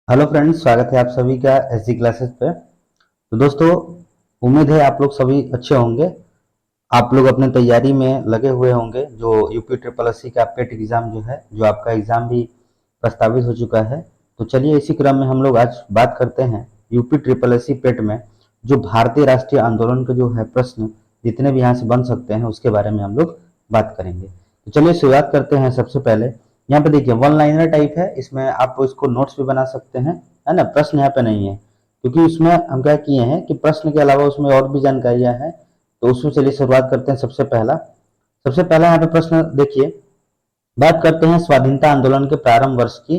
Hello friends, स्वागत है आप सभी का एसजी क्लासेस पे। तो दोस्तों, उम्मीद है आप लोग सभी अच्छे होंगे। आप लोग अपने तैयारी में लगे हुए होंगे। जो यूपी ट्रिपल एससी का पेट एग्जाम जो है, जो आपका एग्जाम भी प्रस्तावित हो चुका है। तो चलिए इसी क्रम में हम लोग आज बात करते हैं यूपी ट्रिपल एससी पेट में जो भारतीय राष्ट्रीय आंदोलन का जो है प्रश्न जितने भी यहाँ से बन सकते हैं उसके बारे में हम लोग बात करेंगे। तो चलिए शुरुआत करते हैं। सबसे पहले यहाँ पे देखिए वन लाइनर टाइप है, इसमें आप इसको नोट्स भी बना सकते हैं, है ना। प्रश्न यहाँ पे नहीं है क्योंकि उसमें हम क्या किए हैं कि प्रश्न के अलावा उसमें और भी जानकारियां हैं। तो उसमें चलिए शुरुआत करते हैं। सबसे पहला यहाँ पे प्रश्न देखिए, बात करते हैं स्वाधीनता आंदोलन के प्रारंभ वर्ष की।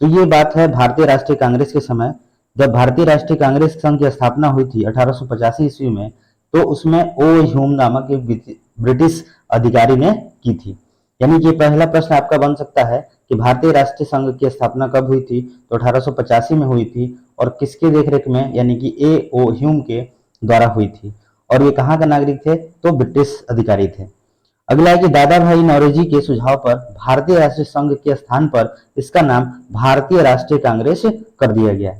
तो ये बात है भारतीय राष्ट्रीय कांग्रेस के समय, जब भारतीय राष्ट्रीय कांग्रेस संघ की स्थापना हुई थी 1885 ईस्वी में। तो उसमें ओ ह्यूम नामक एक ब्रिटिश अधिकारी ने की थी। यानी कि पहला प्रश्न आपका बन सकता है कि भारतीय राष्ट्रीय संघ की स्थापना कब हुई थी। तो 1885 में हुई थी और किसके देखरेख में, यानी कि ए ओ ह्यूम के द्वारा हुई थी। और ये कहाँ का नागरिक थे, तो ब्रिटिश अधिकारी थे। अगला है कि दादा भाई नौरोजी के सुझाव पर भारतीय राष्ट्रीय संघ के स्थान पर इसका नाम भारतीय राष्ट्रीय कांग्रेस कर दिया गया।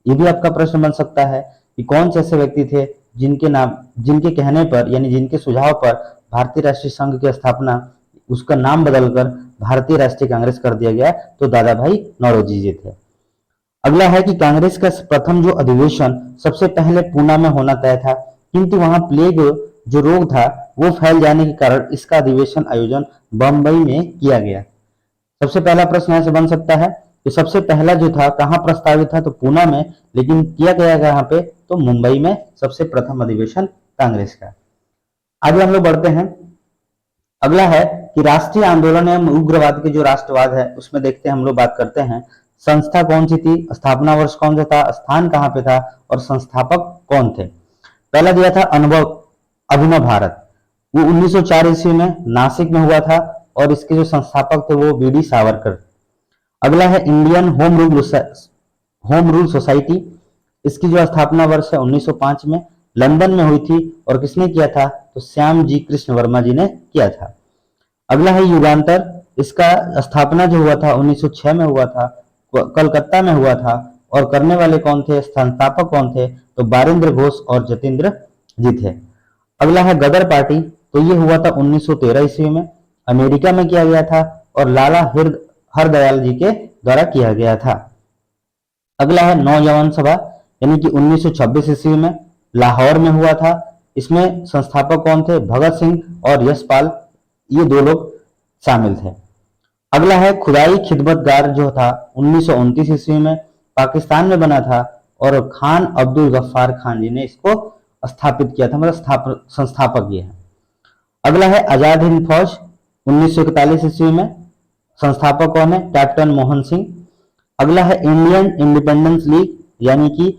ये भी आपका प्रश्न बन सकता है कि कौन से ऐसे व्यक्ति थे जिनके कहने पर, यानी जिनके सुझाव पर भारतीय राष्ट्रीय संघ की स्थापना, उसका नाम बदलकर भारतीय राष्ट्रीय कांग्रेस कर दिया गया। तो दादा भाई नौरोजी जी थे। अगला है कि कांग्रेस का प्रथम जो अधिवेशन सबसे पहले पूना में होना तय था, किंतु वहां प्लेग जो रोग था वो फैल जाने के कारण इसका अधिवेशन आयोजन बंबई में किया गया। सबसे पहला प्रश्न यहां से बन सकता है कि सबसे पहला जो था कहां प्रस्तावित था, तो पूना में, लेकिन किया गया यहाँ पे तो मुंबई में सबसे प्रथम अधिवेशन कांग्रेस का। आगे हम लोग बढ़ते हैं। अगला है कि राष्ट्रीय आंदोलन एवं उग्रवाद के जो राष्ट्रवाद है उसमें देखते हैं, हम लोग बात करते हैं संस्था कौन सी थी, स्थापना वर्ष कौन सा था, स्थान कहां पे था और संस्थापक कौन थे। पहला दिया था अभिनव भारत, वो 1904 ईस्वी में नासिक में हुआ था और इसके जो संस्थापक थे वो बीडी सावरकर। अगला है इंडियन होम रूल सोसाइटी, इसकी जो स्थापना वर्ष है 1905 में लंदन में हुई थी और किसने किया था, तो श्याम जी कृष्ण वर्मा जी ने किया था। अगला है युगांतर, इसका स्थापना जो हुआ था 1906 में हुआ था, कलकत्ता में हुआ था और करने वाले कौन थे, संस्थापक कौन थे, तो बारिंद्र घोष और जतेंद्र जी थे। अगला है गदर पार्टी, तो ये हुआ था 1913 ईस्वी में, अमेरिका में किया गया था और लाला हरदयाल जी के द्वारा किया गया था। अगला है नौजवान सभा, यानी कि 1926 ईस्वी में लाहौर में हुआ था। इसमें संस्थापक कौन थे, भगत सिंह और यशपाल, ये दो लोग शामिल थे। अगला है खुदाई खिदमतगार, जो था 1929 ईस्वी में पाकिस्तान में बना था और खान अब्दुल गफ्फार खान जी ने इसको स्थापित किया था, मतलब संस्थापक ये है। अगला है आजाद हिंद फौज, 1941 ईस्वी में, संस्थापक कौन है, कैप्टन मोहन सिंह। अगला है इंडियन इंडिपेंडेंस लीग, यानी कि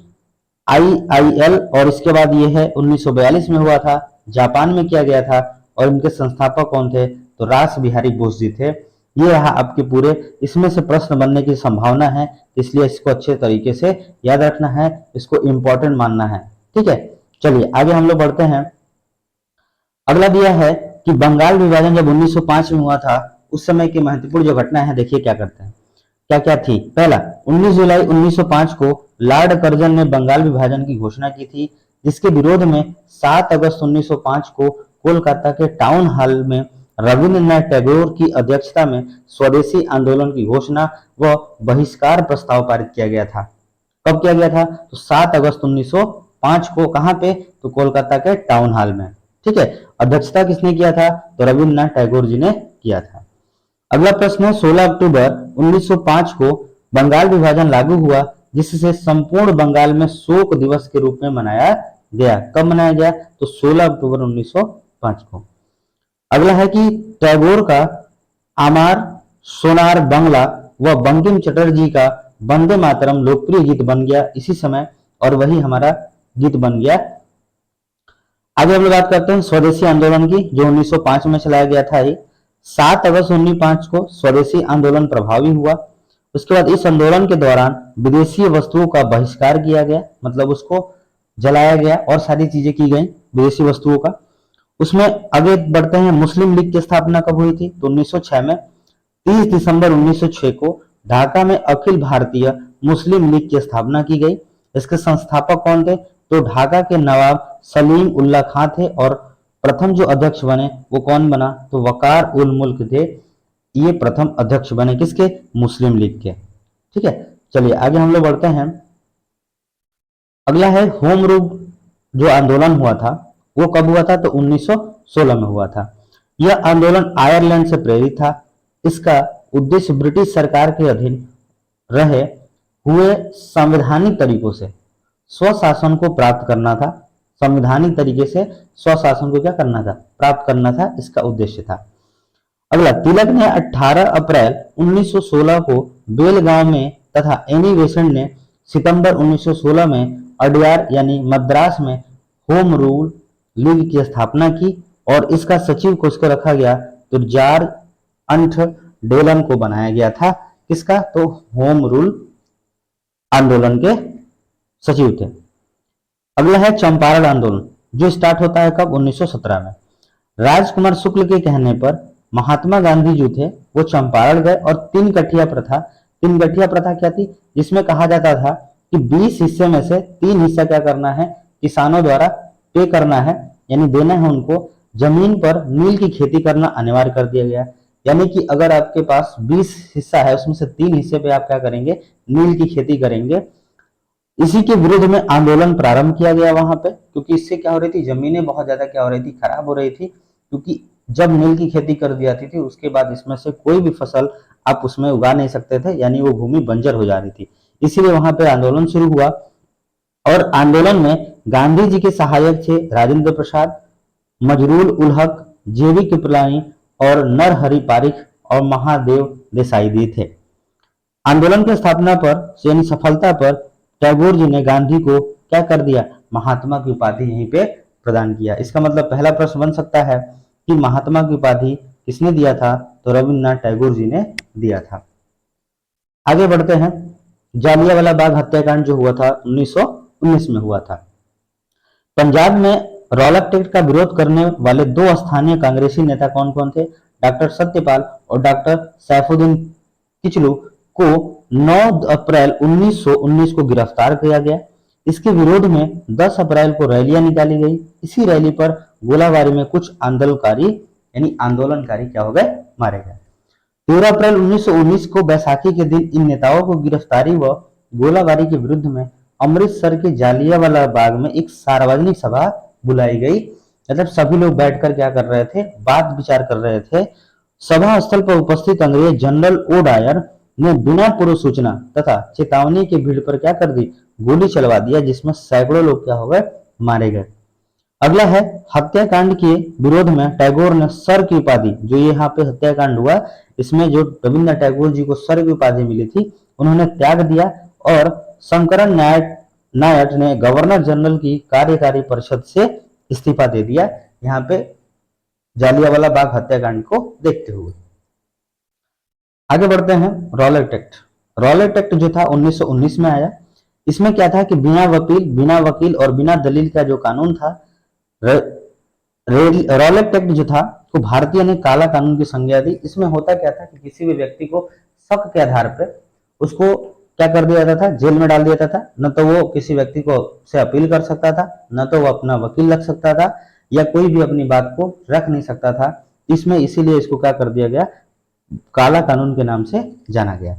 IIL, और इसके बाद ये है 1942 में हुआ था, जापान में किया गया था और इनके संस्थापक कौन थे, तो रास बिहारी बोस जी थे। ये रहा आपके पूरे, इसमें से प्रश्न बनने की संभावना है, इसलिए इसको अच्छे तरीके से याद रखना है, इसको इंपॉर्टेंट मानना है। ठीक है, चलिए आगे हम लोग बढ़ते हैं। अगला दिया है कि बंगाल विभाजन जब 1905 में हुआ था उस समय की महत्वपूर्ण जो घटना है, देखिए क्या करते हैं, क्या क्या थी। पहला, 19 जुलाई 1905 को लॉर्ड कर्जन ने बंगाल विभाजन की घोषणा की थी, जिसके विरोध में 7 अगस्त 1905 को कोलकाता के टाउन हॉल में रविंद्रनाथ टैगोर की अध्यक्षता में स्वदेशी आंदोलन की घोषणा व बहिष्कार प्रस्ताव पारित किया गया था। कब किया गया था, तो 7 अगस्त 1905 को, कहां पे, तो कोलकाता के टाउन हॉल में। ठीक है, अध्यक्षता किसने किया था, तो रविंद्रनाथ टैगोर जी ने किया था। अगला प्रश्न है 16 अक्टूबर 1905 को बंगाल विभाजन लागू हुआ, जिससे संपूर्ण बंगाल में शोक दिवस के रूप में मनाया गया। कब मनाया गया, तो 16 अक्टूबर 1905 को। अगला है कि टैगोर का आमार सोनार बंगला व बंकिम चटर्जी का वंदे मातरम लोकप्रिय गीत बन गया इसी समय, और वही हमारा गीत बन गया। आगे हम लोग बात करते हैं स्वदेशी आंदोलन की, जो 1905 में चलाया गया था। 7 अगस्त 1905 को स्वदेशी आंदोलन प्रभावी हुआ। उसके बाद इस आंदोलन के दौरान विदेशी वस्तुओं का बहिष्कार किया गया, मतलब उसको जलाया गया और सारी चीजें की गई विदेशी वस्तुओं का। उसमें आगे बढ़ते हैं, मुस्लिम लीग की स्थापना कब हुई थी, तो 1906 में। 30 दिसंबर 1906 को ढाका में अखिल भारतीय मुस्लिम लीग की स्थापना की गई। इसके संस्थापक कौन थे? तो ढाका के नवाब सलीम उल्लाह खां थे और प्रथम जो अध्यक्ष बने वो कौन बना? तो वकार उल मुल्क थे। ये प्रथम अध्यक्ष बने किसके? मुस्लिम लीग के। ठीक है, चलिए आगे हम लोग बढ़ते हैं। अगला है होम रूल जो आंदोलन हुआ था वो कब हुआ था? तो 1916 में हुआ था। यह आंदोलन आयरलैंड से प्रेरित था। इसका उद्देश्य ब्रिटिश सरकार के अधीन रहे हुए संवैधानिक तरीकों से स्वशासन को प्राप्त करना था। संवैधानिक तरीके से स्वशासन को क्या करना था? प्राप्त करना था, इसका उद्देश्य था। अगला, तिलक ने 18 अप्रैल 1916 को बेलगांव में तथा एनी बेसेंट ने सितंबर 1916 में अडयार यानी मद्रास में होम रूल लीग की स्थापना की और इसका सचिव किसको रखा गया? तो जॉर्ज अंठ डेलन को बनाया गया था। किसका? तो होम रूल आंदोलन के सचिव थे। अगला है चंपारण आंदोलन जो स्टार्ट होता है कब? 1917 में। राजकुमार शुक्ल के कहने पर महात्मा गांधी जो थे वो चंपारण गए और तीन गठिया प्रथा क्या थी? जिसमें कहा जाता था कि 20 हिस्से में से 3 हिस्सा क्या करना है? किसानों द्वारा पे करना है, यानी देना है उनको। जमीन पर नील की खेती करना अनिवार्य कर दिया गया, यानी कि अगर आपके पास 20 हिस्सा है उसमें से 3 हिस्से पे आप क्या करेंगे? नील की खेती करेंगे। इसी के विरुद्ध में आंदोलन प्रारंभ किया गया वहां पे, क्योंकि इससे क्या हो रही थी? जमीनें बहुत ज्यादा क्या हो रही थी? खराब हो रही थी, क्योंकि जब नील की खेती कर दी जाती थी उसके बाद इसमें से कोई भी फसल आप उसमें उगा नहीं सकते थे, यानी वो भूमि बंजर हो जा रही थी। इसीलिए वहां पे आंदोलन शुरू हुआ और आंदोलन में गांधी जी के सहायक थे राजेंद्र प्रसाद, मजरूल उल हक, जेबी कृपलानी और नरहरि पारिख और महादेव देसाई जी थे। आंदोलन की स्थापना पर यानी सफलता पर टैगोर जी ने गांधी को क्या कर दिया? महात्मा की उपाधि यहीं पे प्रदान किया। इसका मतलब पहला प्रश्न बन सकता है कि महात्मा की उपाधि किसने दिया था? तो रविन्द्रनाथ टैगोर जी ने दिया था। आगे बढ़ते हैं। जालियांवाला बाग हत्याकांड जो हुआ था 1919 में हुआ था। पंजाब में रॉलेट एक्ट का विरोध करने वाले 2 स्थानीय कांग्रेसी नेता कौन कौन थे? डॉक्टर सत्यपाल और डॉक्टर सैफुद्दीन किचलू को 9 अप्रैल 1919 को गिरफ्तार किया गया। इसके विरोध में 10 अप्रैल को रैलियां निकाली गई। इसी रैली पर गोलाबारी में कुछ आंदोलनकारी यानी आंदोलनकारी क्या हो गए? मारे गए। 13 अप्रैल 1919 को बैसाखी के दिन इन नेताओं को गिरफ्तारी व गोलाबारी के विरुद्ध में अमृतसर के जालियांवाला बाग में एक सार्वजनिक सभा बुलाई गई। मतलब सभी लोग बैठकर क्या कर रहे थे? बात विचार कर रहे थे। सभा स्थल पर उपस्थित अंग्रेज जनरल ओ डायर ने बिना पूर्व सूचना तथा चेतावनी के भीड़ पर क्या कर दी? गोली चलवा दिया, जिसमें सैकड़ों लोग क्या हो गए? मारे गए। अगला है हत्याकांड के विरोध में टैगोर ने सर की उपाधि, जो यहाँ पे हत्याकांड हुआ इसमें जो रविन्द्रनाथ टैगोर जी को सर की उपाधि मिली थी उन्होंने त्याग दिया और शंकरन नायक ने गवर्नर जनरल की कार्यकारी परिषद से इस्तीफा दे दिया, यहाँ पे जालियांवाला बाग हत्याकांड को देखते हुए। आगे बढ़ते हैं। रॉलेट एक्ट जो था 1919 में आया। इसमें क्या था कि बिना वकील और बिना दलील का जो कानून था, रॉलेट एक्ट जो था तो भारतीय ने काला कानून की संज्ञा दी। इसमें होता क्या था कि किसी भी व्यक्ति को शक के आधार पर उसको क्या कर दिया जाता था? जेल में डाल दिया जाता था। न तो वो किसी व्यक्ति को से अपील कर सकता था, न तो वो अपना वकील रख सकता था, या कोई भी अपनी बात को रख नहीं सकता था इसमें। इसीलिए इसको क्या कर दिया गया? काला कानून के नाम से जाना गया।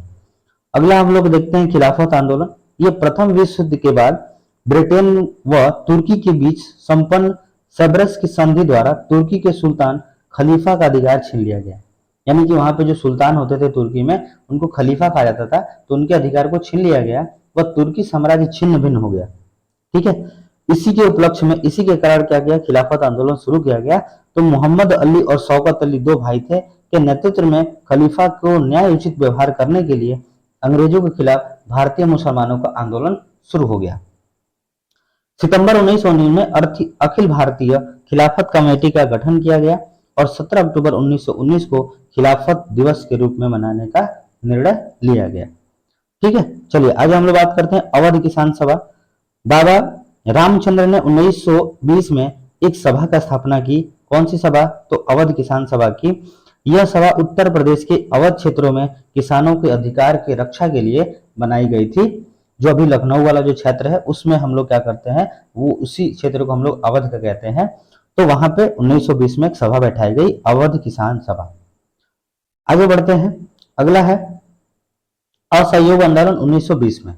अगला हम लोग देखते हैं खिलाफत आंदोलन। ये प्रथम विश्व युद्ध के बाद ब्रिटेन व तुर्की के बीच संपन्न सेब्रस की संधि द्वारा तुर्की के सुल्तान खलीफा का अधिकार छीन लिया गया। यानी कि वहां पे जो सुल्तान होते थे तुर्की में उनको खलीफा कहा जाता था, तो उनके अधिकार को छीन लिया गया। वह तुर्की साम्राज्य छिन्न भिन्न हो गया। ठीक है, इसी के उपलक्ष्य में इसी के कारण क्या किया? खिलाफत आंदोलन शुरू किया गया। तो मोहम्मद अली और शौकत अली 2 भाई थे के नेतृत्व में खलीफा को न्याय उचित व्यवहार करने के लिए अंग्रेजों के खिलाफ भारतीय मुसलमानों का आंदोलन शुरू हो गया। सितंबर 1919 में अखिल भारतीय खिलाफत कमेटी का गठन किया गया और 17 अक्टूबर 1919 को खिलाफत दिवस के रूप में मनाने का निर्णय लिया गया। ठीक है, चलिए आज हम लोग बात करते हैं अवध किसान सभा। बाबा रामचंद्र ने 1920 में एक सभा का स्थापना की। कौन सी सभा? तो अवध किसान सभा की। यह सभा उत्तर प्रदेश के अवध क्षेत्रों में किसानों के अधिकार की रक्षा के लिए बनाई गई थी। जो अभी लखनऊ वाला जो क्षेत्र है उसमें हम लोग क्या करते हैं, वो उसी क्षेत्र को हम लोग अवध का कहते हैं। तो वहां पे 1920 में एक सभा बैठाई गई, अवध किसान सभा। आगे बढ़ते हैं, अगला है असहयोग आंदोलन 1920 में।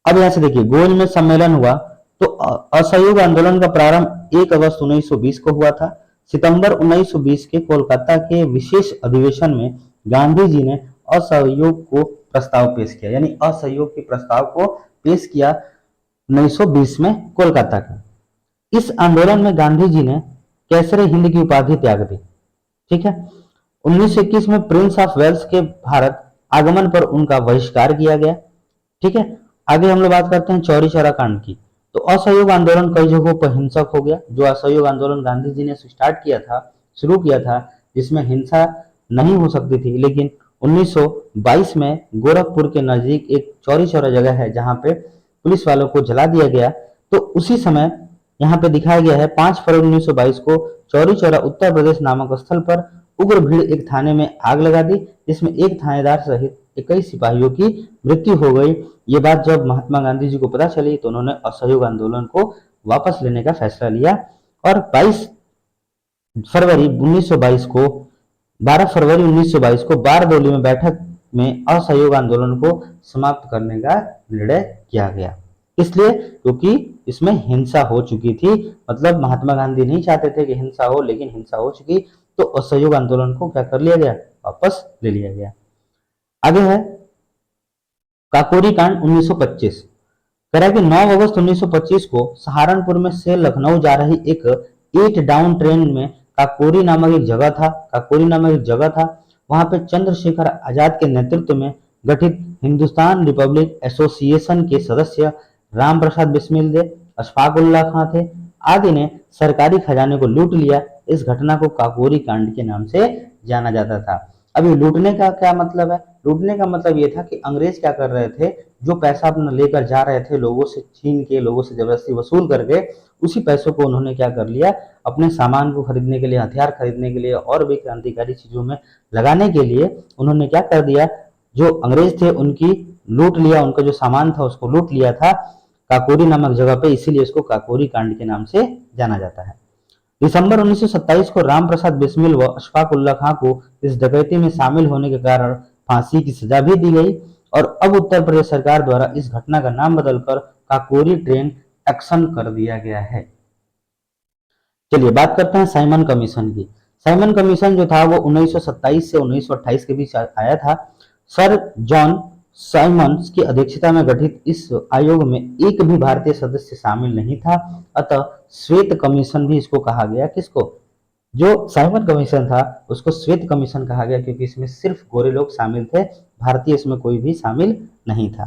अब यहां से देखिए गोल में सम्मेलन हुआ, तो असहयोग आंदोलन का प्रारंभ 1 अगस्त 1920 को हुआ था। सितंबर 1920 के कोलकाता के विशेष अधिवेशन में गांधी जी ने असहयोग को प्रस्ताव पेश किया, यानी असहयोग के प्रस्ताव को पेश किया 1920 में कोलकाता का। इस आंदोलन में गांधी जी ने कैसरे हिंद की उपाधि त्याग दी। ठीक है। 1921 में प्रिंस ऑफ वेल्स के भारत आगमन पर उनका बहिष्कार किया गया। ठीक है। आगे हम लोग बात करते हैं चौरी चौरा कांड की। तो असहयोग आंदोलन कई जगहों पर हिंसक हो गया। जो असहयोग आंदोलन गांधी जी ने शुरू किया था, जिसमें हिंसा नहीं हो सकती थी, लेकिन 1922 में गोरखपुर के नजदीक एक चौरी चौरा जगह है जहां पे पुलिस वालों को जला दिया गया। तो उसी समय यहाँ पे दिखाया गया है 5 फरवरी 1922 को चौरी चौरा उत्तर प्रदेश नामक स्थल पर उग्र भीड़ एक थाने में आग लगा दी, जिसमें एक थानेदार सहित 21 सिपाहियों की मृत्यु हो गई। ये बात जब महात्मा गांधी जी को पता चली तो उन्होंने असहयोग आंदोलन को वापस लेने का फैसला लिया और 12 फरवरी 1922 को बारडोली में बैठक में असहयोग आंदोलन को समाप्त करने का निर्णय किया गया। इसलिए क्योंकि इसमें हिंसा हो चुकी थी, मतलब महात्मा गांधी नहीं चाहते थे कि हिंसा हो, लेकिन हिंसा हो चुकी, तो असहयोग आंदोलन को क्या कर लिया गया, वापस ले लिया गया। आगे है काकोरी कांड 1925। कह रहा है कि 9 अगस्त 1925 को सहारनपुर में से लखनऊ जा रही एक 8 डाउन ट्रेन में काकोरी नामक एक जगह था। वहां पे चंद्रशेखर आजाद के नेतृत्व में गठित हिंदुस्तान रिपब्लिक एसोसिएशन के सदस्य राम प्रसाद बिस्मिल, अशफाक उल्लाह खां थे आदि ने सरकारी खजाने को लूट लिया। इस घटना को काकोरी कांड के नाम से जाना जाता था। अभी लूटने का क्या मतलब है? लूटने का मतलब ये था कि अंग्रेज क्या कर रहे थे, जो पैसा अपना लेकर जा रहे थे लोगों से छीन के, लोगों से जबरदस्ती वसूल करके, उसी पैसों को उन्होंने क्या कर लिया, अपने सामान को खरीदने के लिए, हथियार खरीदने के लिए और भी क्रांतिकारी चीजों में लगाने के लिए उन्होंने क्या कर दिया, जो अंग्रेज थे उनकी लूट लिया, उनका जो सामान था उसको लूट लिया था काकोरी नामक जगह पे, इसीलिए इसको काकोरी कांड के नाम से जाना जाता है। दिसंबर 1927 को राम प्रसाद बिस्मिल व अशफाक उल्लाह खां को इस डकैती में शामिल होने के कारण फांसी की सजा भी दी गई और अब उत्तर प्रदेश सरकार द्वारा इस घटना का नाम बदलकर काकोरी ट्रेन एक्शन कर दिया गया है। चलिए बात करते हैं साइमन कमीशन की। साइमन कमीशन जो था वो 1927 से 1928 के बीच आया था। सर जॉन साइमंस की अध्यक्षता में गठित इस आयोग में एक भी भारतीय सदस्य शामिल नहीं था, अतः श्वेत कमीशन भी इसको कहा गया। किसको? जो साइमन कमीशन था उसको श्वेत कमीशन कहा गया, क्योंकि इसमें सिर्फ गोरे लोग शामिल थे, भारतीय इसमें कोई भी शामिल नहीं था।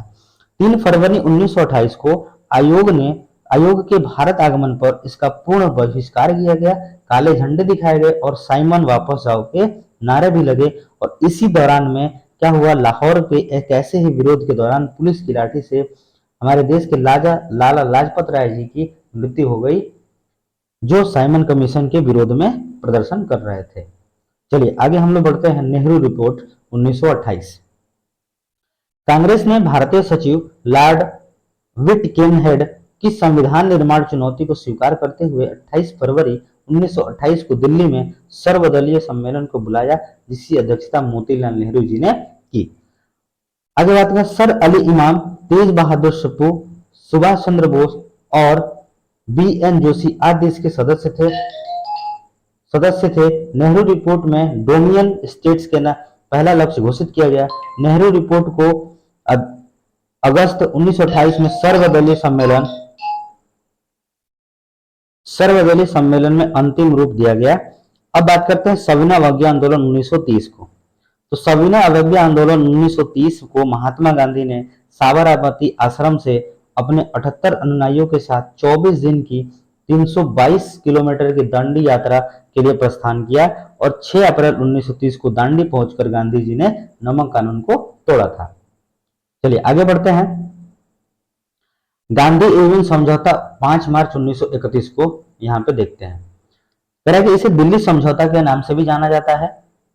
3 फरवरी 1928 को आयोग के भारत आगमन पर इसका पूर्ण बहिष्कार किया गया, काले झंडे दिखाए गए और साइमन वापस जाओ के नारे भी लगे। और इसी दौरान में क्या हुआ, लाहौर पे एक ऐसे ही विरोध के दौरान पुलिस की लाठी से हमारे देश के लाला लाजपत राय जी की मृत्यु हो गई, जो साइमन कमीशन के विरोध में प्रदर्शन कर रहे थे। चलिए आगे हम लोग बढ़ते हैं। नेहरू रिपोर्ट 1928। कांग्रेस ने भारतीय सचिव लॉर्ड विटकेनहेड की संविधान निर्माण चुनौती को स्वीकार करते हुए 28 फरवरी 1928 को दिल्ली में सर्वदलीय सम्मेलन को बुलाया, जिसकी अध्यक्षता मोतीलाल नेहरू जी ने की। आगे बात करें, सर अली इमाम, तेज बहादुर सप्रू, सुभाष चंद्र बोस और बी.एन. जोशी आदि इसके सदस्य थे। नेहरू रिपोर्ट में डोमिनियन स्टेट्स के पहला लक्ष्य घोषित किया गया। नेहरू रिपोर्ट को अगस्त 1928 में सर्वदलीय सम्मेलन में अंतिम रूप दिया गया। अब बात करते हैं सविनय अवज्ञा आंदोलन 1930 को। तो सविनय अवज्ञा आंदोलन 1930 को महात्मा गांधी ने साबरमती आश्रम से अपने 78 अनुयायियों के साथ 24 दिन की 322 किलोमीटर की दांडी यात्रा के लिए प्रस्थान किया और 6 अप्रैल 1930 को दांडी पहुंचकर गांधी जी ने नमक कानून को तोड़ा था। चलिए आगे बढ़ते हैं। गांधी इरविन समझौता 5 मार्च 1931 को यहाँ पे देखते हैं। कह रहा है कि इसे दिल्ली समझौता के नाम से भी जाना जाता है।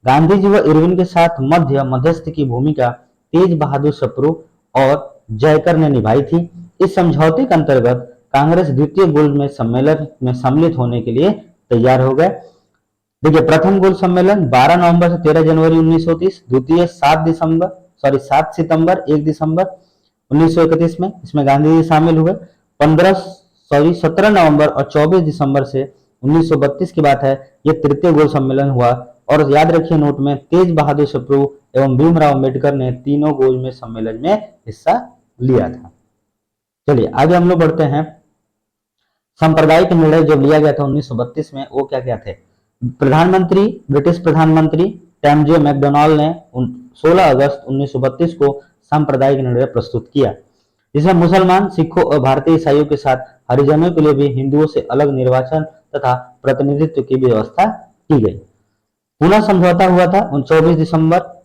गांधी जी व इरविन के साथ मध्यस्थ की भूमिका तेज बहादुर सप्रू और जयकर ने निभाई थी। इस समझौते के अंतर्गत कांग्रेस द्वितीय गोलमेज सम्मेलन में सम्मिलित होने के लिए तैयार हो गए। देखिए, प्रथम गोल सम्मेलन 12 नवंबर से 13 जनवरी 1930, द्वितीय 7 सितंबर 1 दिसंबर 1931 में, इसमें गांधी जी शामिल हुए। 17 नवंबर और 24 दिसंबर से 1932 की बात है, यह तृतीय गोल सम्मेलन हुआ। और याद रखिए नोट में, तेज बहादुर सप्रू एवं भीमराव अम्बेडकर ने तीनों गोल में सम्मेलन में हिस्सा लिया था। चलिए आगे हम लोग बढ़ते हैं। सांप्रदायिक निर्णय जो लिया गया था 1932 में, वो क्या क्या थे? ब्रिटिश प्रधानमंत्री टैमजे मैकडोनाल्ड ने 16 अगस्त 1932 को सांप्रदायिक निर्णय प्रस्तुत किया, जिसमें मुसलमान, सिखों और भारतीय ईसाइयों के साथ हरिजनों के लिए भी हिंदुओं से अलग निर्वाचन तथा प्रतिनिधित्व की व्यवस्था की गई। पुनः समझौता हुआ था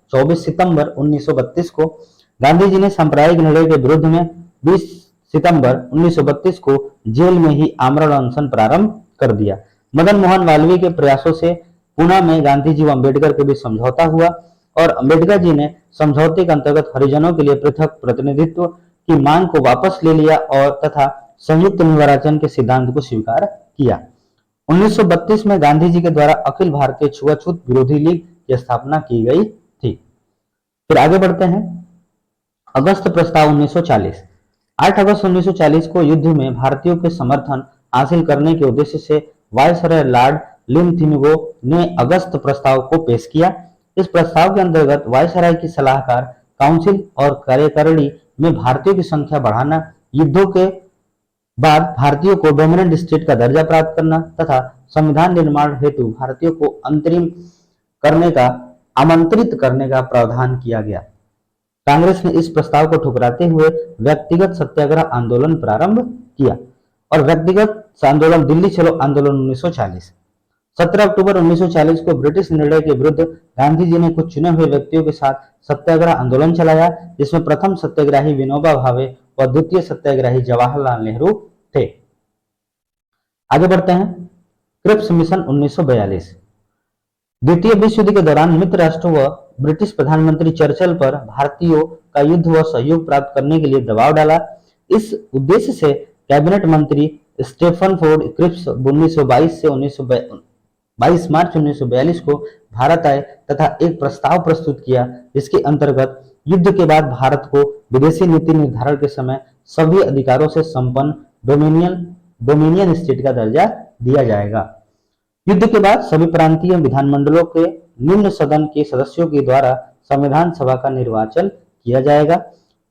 24 सितंबर 1932 को। गांधी जी ने सांप्रदायिक निर्णय के विरुद्ध में 20 सितंबर 1932 को जेल में ही आमरण अनशन प्रारंभ कर दिया। मदन मोहन मालवीय के प्रयासों से पुणे में गांधी जी व अम्बेडकर के बीच समझौता हुआ और अम्बेडकर जी ने समझौते के अंतर्गत हरिजनों के लिए पृथक प्रतिनिधित्व की मांग को वापस ले लिया और तथा संयुक्त निर्वाचन के सिद्धांत को स्वीकार किया। 1932 में गांधी जी के द्वारा अखिल भारतीय छुआछूत विरोधी लीग की स्थापना की गई थी। फिर आगे बढ़ते हैं। अगस्त प्रस्ताव 1940। 8 अगस्त 1940 को युद्ध में भारतीयों के समर्थन हासिल करने के उद्देश्य से वायसराय लॉर्ड लिनथिनगो ने अगस्त प्रस्ताव को पेश किया। इस प्रस्ताव के अंतर्गत वायसराय की सलाहकार काउंसिल और कार्यकारिणी में भारतीयों की संख्या बढ़ाना, युद्धों के बाद भारतीयों को डोमिनेंट स्टेट का दर्जा प्राप्त करना तथा संविधान निर्माण हेतु भारतीयों को आमंत्रित करने का प्रावधान किया गया। कांग्रेस ने इस प्रस्ताव को ठुकराते हुए व्यक्तिगत सत्याग्रह आंदोलन प्रारंभ किया और व्यक्तिगत आंदोलन दिल्ली चलो आंदोलन 1940। 17 अक्टूबर 1940 को ब्रिटिश निर्णय के विरुद्ध गांधी जी ने कुछ चुने हुए व्यक्तियों के साथ सत्याग्रह आंदोलन चलाया, जिसमें प्रथम सत्याग्रही विनोबा भावे और द्वितीय सत्याग्रही जवाहरलाल नेहरू थे। आगे बढ़ते हैं। Cripps mission 1942। द्वितीय विश्व युद्ध के दौरान मित्र राष्ट्रों व ब्रिटिश प्रधानमंत्री चर्चिल पर भारतीयों का युद्ध व सहयोग प्राप्त करने के लिए दबाव डाला। इस उद्देश्य से कैबिनेट मंत्री स्टेफन फोर्ड क्रिप्स 1922 से 22 मार्च 1942 को भारत आए तथा एक प्रस्ताव प्रस्तुत किया, जिसके अंतर्गत युद्ध के बाद भारत को विदेशी नीति निर्धारण के समय सभी अधिकारों से संपन्न डोमिनियन स्टेट का दर्जा दिया जाएगा। युद्ध के बाद सभी प्रांतीय विधानमंडलों के निम्न सदन के सदस्यों के द्वारा संविधान सभा का निर्वाचन किया जाएगा।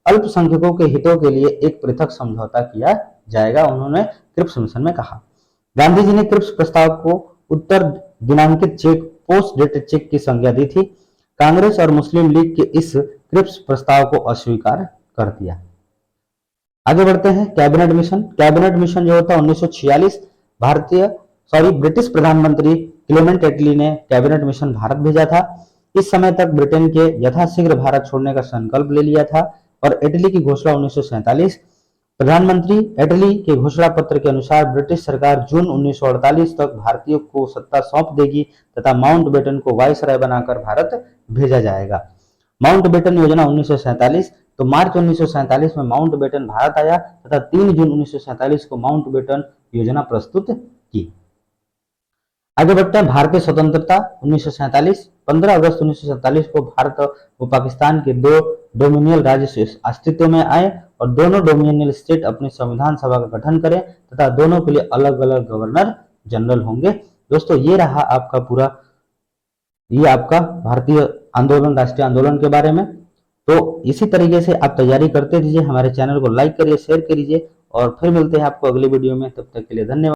अल्पसंख्यकों के हितों के लिए एक पृथक समझौता किया जाएगा, उन्होंने क्रिप्स मिशन में कहा। गांधी जी ने क्रिप्स प्रस्ताव को उत्तर दिनांकित चेक, पोस्ट डेटेड चेक की संज्ञा दी थी। कांग्रेस और मुस्लिम लीग के इस क्रिप्स प्रस्ताव को अस्वीकार कर दिया। आगे बढ़ते हैं। कैबिनेट मिशन जो होता है 1946, ब्रिटिश प्रधानमंत्री क्लेमेंट एटली ने कैबिनेट मिशन भारत भेजा था। इस समय तक ब्रिटेन के यथाशीघ्र भारत छोड़ने का संकल्प ले लिया था और एटली की घोषणा 1947। प्रधानमंत्री एटली के घोषणा पत्र के अनुसार ब्रिटिश सरकार जून 1948 तक भारतीयों को सत्ता सौंप देगी तथा माउंटबेटन को वायसराय बनाकर भारत भेजा जाएगा। माउंटबेटन योजना 1947। तो मार्च 1947 में माउंटबेटन भारत आया तथा 3 जून 1947 को माउंटबेटन योजना प्रस्तुत की। आगे बढ़ते हैं। भारतीय स्वतंत्रता 1947। 15 अगस्त 1947 को भारत व पाकिस्तान के 2 डोमिनियल राज्य अस्तित्व में आए और दोनों डोमिनियल स्टेट अपनी संविधान सभा का गठन करें तथा दोनों के लिए अलग अलग गवर्नर जनरल होंगे। दोस्तों ये रहा आपका आपका भारतीय आंदोलन, राष्ट्रीय आंदोलन के बारे में। तो इसी तरीके से आप तैयारी करते रहिए। हमारे चैनल को लाइक करिए, शेयर करिए और फिर मिलते हैं आपको अगली वीडियो में। तब तक के लिए धन्यवाद।